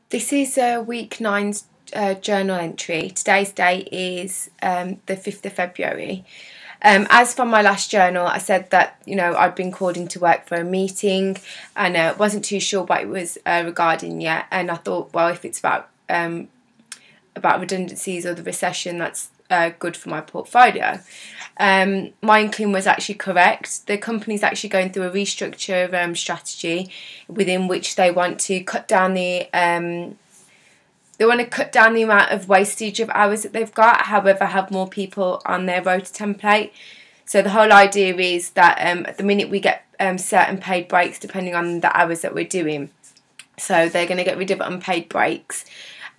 This is week nine's journal entry. Today's date is the 5th of February. As from my last journal, I said that, I'd been called into work for a meeting and wasn't too sure what it was regarding yet. And I thought, well, if it's about redundancies or the recession, that's good for my portfolio. My inkling was actually correct. The company's actually going through a restructure strategy within which they want to cut down the amount of wastage of hours that they've got, however have more people on their rota template. So the whole idea is that at the minute we get certain paid breaks depending on the hours that we're doing. So they're going to get rid of unpaid breaks.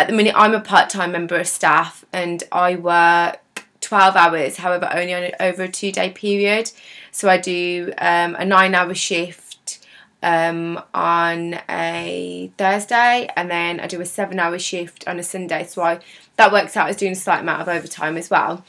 At the minute I'm a part-time member of staff and I work 12 hours, however only over a 2-day period. So I do a 9-hour shift on a Thursday, and then I do a 7-hour shift on a Sunday. So that works out as doing a slight amount of overtime as well.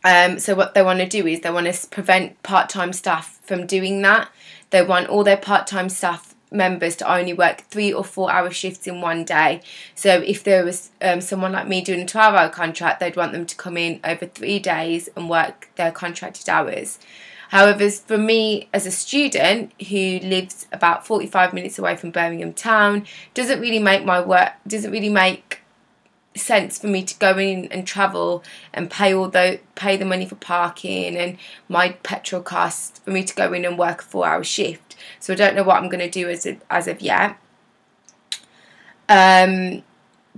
So what they want to do is they want to prevent part-time staff from doing that. They want all their part-time staff members to only work 3 or 4 hour shifts in one day. So if there was someone like me doing a 12-hour contract, they'd want them to come in over 3 days and work their contracted hours. However, for me as a student who lives about 45 minutes away from Birmingham town, doesn't really make sense for me to go in and travel and pay the money for parking and my petrol costs for me to go in and work a 4-hour shift. So I don't know what I'm going to do as of yet. The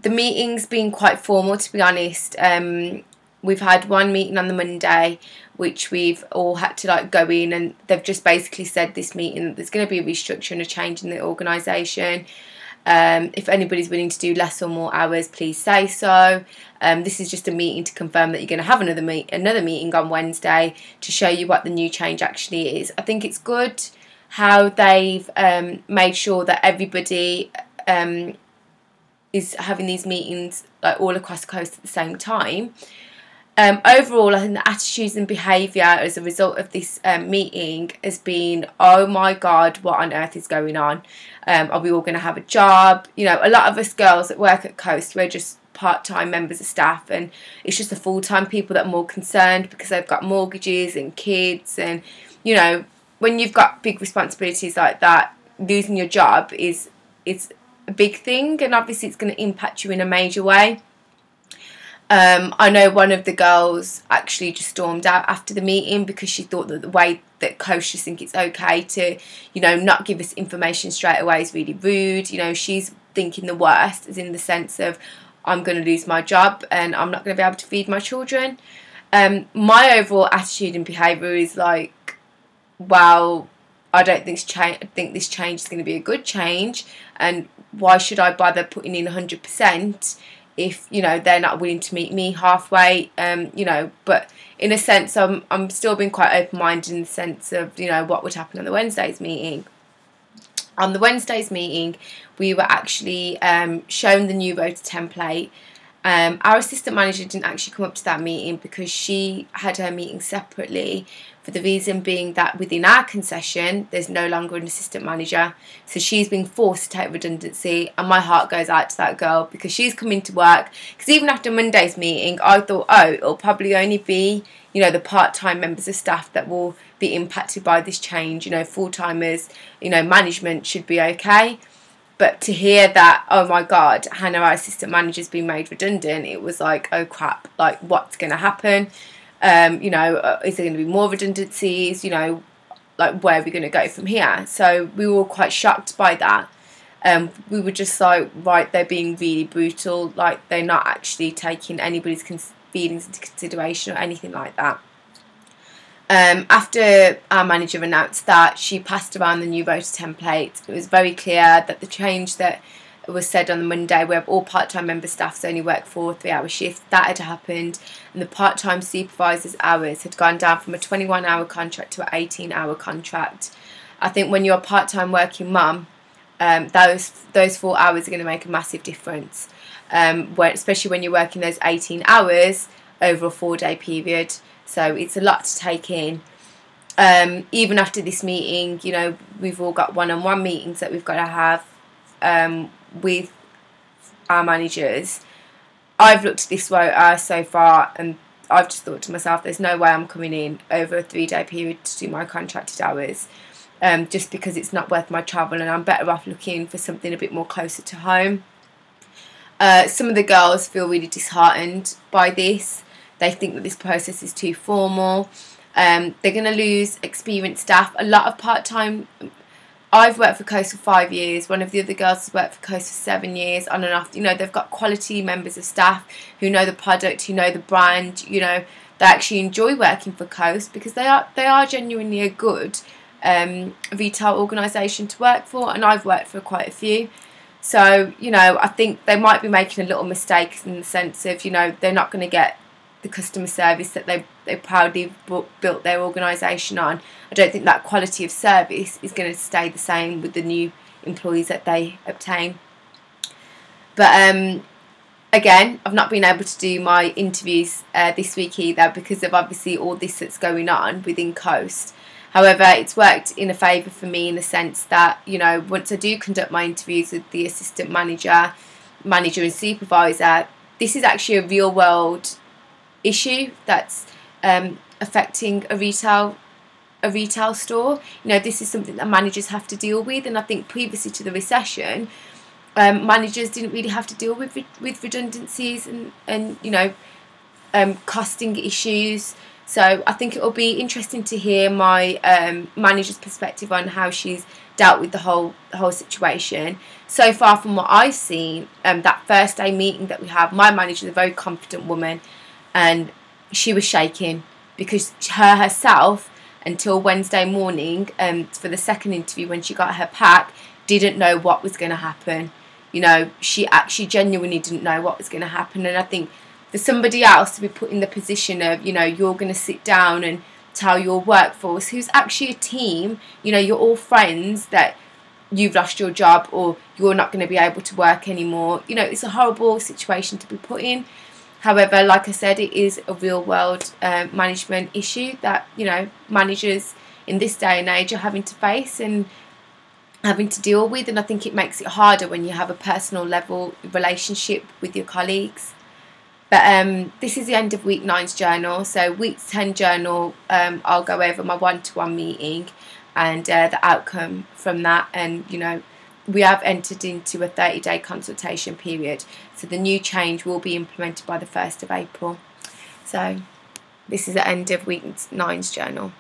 meeting's been quite formal, to be honest. We've had one meeting on the Monday, which we've all had to go in, and they've just basically said this meeting that there's going to be a restructure and a change in the organisation. If anybody's willing to do less or more hours, please say so. This is just a meeting to confirm that you're going to have another meeting on Wednesday to show you what the new change actually is. I think it's good how they've made sure that everybody is having these meetings all across the coast at the same time. Overall, I think the attitudes and behaviour as a result of this meeting has been, oh my God, what on earth is going on? Are we all going to have a job? A lot of us girls that work at Coast, we're just part-time members of staff, and it's just the full-time people that are more concerned because they've got mortgages and kids, and when you've got big responsibilities like that, losing your job it's a big thing, and obviously it's going to impact you in a major way. I know one of the girls actually just stormed out after the meeting because she thought that the way that Coast just think it's okay to, not give us information straight away is really rude. She's thinking the worst, as in the sense of, I'm going to lose my job and I'm not going to be able to feed my children. My overall attitude and behaviour is well, I don't think this change is going to be a good change, and why should I bother putting in 100% if they're not willing to meet me halfway? But in a sense, I'm still being quite open-minded in the sense of what would happen on the Wednesday's meeting. On the Wednesday's meeting, we were actually shown the new rota template. Our assistant manager didn't actually come up to that meeting because she had her meeting separately, for the reason being that within our concession there's no longer an assistant manager, so she's been forced to take redundancy, and my heart goes out to that girl because she's coming to work. Because even after Monday's meeting I thought, oh, it'll probably only be the part-time members of staff that will be impacted by this change. Full-timers, management should be okay. But to hear that, oh my God, Hannah, our assistant manager's been made redundant, it was like, oh crap, what's going to happen? Is there going to be more redundancies? Where are we going to go from here? So we were all quite shocked by that. We were just right, they're being really brutal. They're not actually taking anybody's feelings into consideration or anything like that. After our manager announced that, she passed around the new rota template. It was very clear that the change that was said on the Monday, where all part-time member staffs only work 4 3-hour shifts, that had happened, and the part-time supervisors' hours had gone down from a 21-hour contract to an 18-hour contract. I think when you're a part-time working mum, those 4 hours are going to make a massive difference, especially when you're working those 18 hours over a 4-day period. So it's a lot to take in. Even after this meeting, we've all got one-on-one meetings that we've got to have with our managers, I've looked at this rota so far and I've just thought to myself, there's no way I'm coming in over a 3-day period to do my contracted hours, just because it's not worth my travel, and I'm better off looking for something a bit more closer to home. Some of the girls feel really disheartened by this. They think that this process is too formal. They're going to lose experienced staff. A lot of part-time... I've worked for Coast for 5 years. One of the other girls has worked for Coast for 7 years, on and off. You know, they've got quality members of staff who know the product, who know the brand. You know, they actually enjoy working for Coast because they are genuinely a good retail organisation to work for, and I've worked for quite a few. So, you know, I think they might be making a little mistake in the sense of, you know, they're not going to get the customer service that they proudly built their organisation on. I don't think that quality of service is going to stay the same with the new employees that they obtain. But again, I've not been able to do my interviews this week either because of obviously all this that's going on within Coast. However, it's worked in a favour for me in the sense that, you know, once I do conduct my interviews with the assistant manager and supervisor, this is actually a real world issue that's affecting a retail store. You know, this is something that managers have to deal with, and I think previously to the recession, managers didn't really have to deal with redundancies and you know, costing issues. So I think it will be interesting to hear my manager's perspective on how she's dealt with the whole situation. So far from what I've seen, that first day meeting that we have, my manager is a very confident woman, and she was shaking because herself until Wednesday morning for the second interview when she got her pack didn't know what was going to happen. You know, she actually genuinely didn't know what was going to happen, and I think for somebody else to be put in the position of, you know, you're going to sit down and tell your workforce, who's actually a team, you know, you're all friends, that you've lost your job or you're not going to be able to work anymore. You know, it's a horrible situation to be put in. However, like I said, it is a real world management issue that, you know, managers in this day and age are having to face and having to deal with, and I think it makes it harder when you have a personal level relationship with your colleagues. But this is the end of week 9's journal. So week 10 journal, I'll go over my one-to-one meeting and the outcome from that. And, you know, we have entered into a 30-day consultation period. So the new change will be implemented by the 1st of April. So this is the end of week 9's journal.